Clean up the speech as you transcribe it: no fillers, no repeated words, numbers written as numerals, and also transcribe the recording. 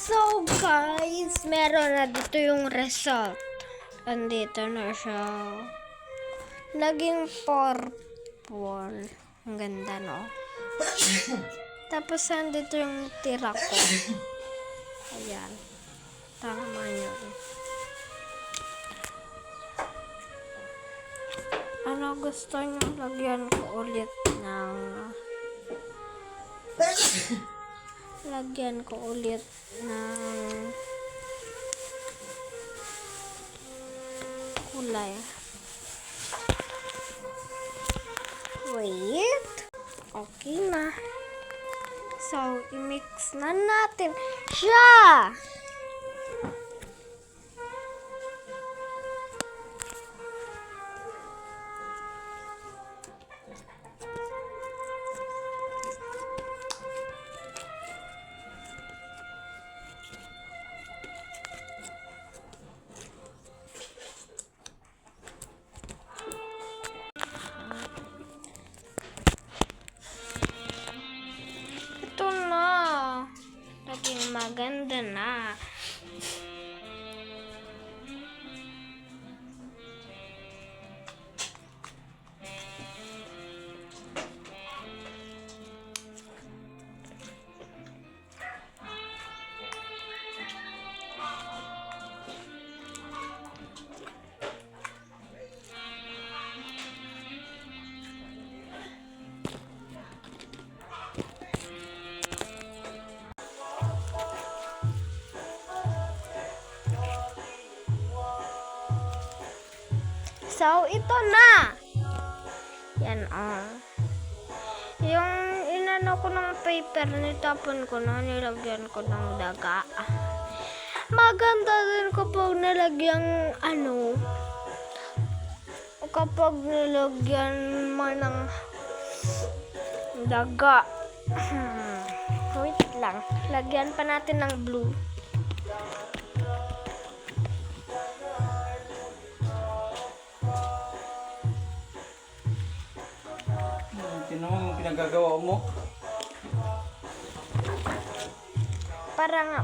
So guys, meron na dito yung result. Andito na siya. Naging purple. Ang ganda, no? Tapos andito yung tira ko. Ayan. Tama yun. Ano gusto nyo? Lagyan ko ulit ng kulay. Wait. Okay na. So, i-mix na natin siya. Ito na. Naging maganda na. So, ito na. Yan, yung inano ko ng paper, nitapon ko na, nilagyan ko ng daga. Maganda din kapag nilagyan, kapag nilagyan mo ng daga. Wait lang. Lagyan pa natin ng blue. Tinawag mo pinagagawa mo? Para nga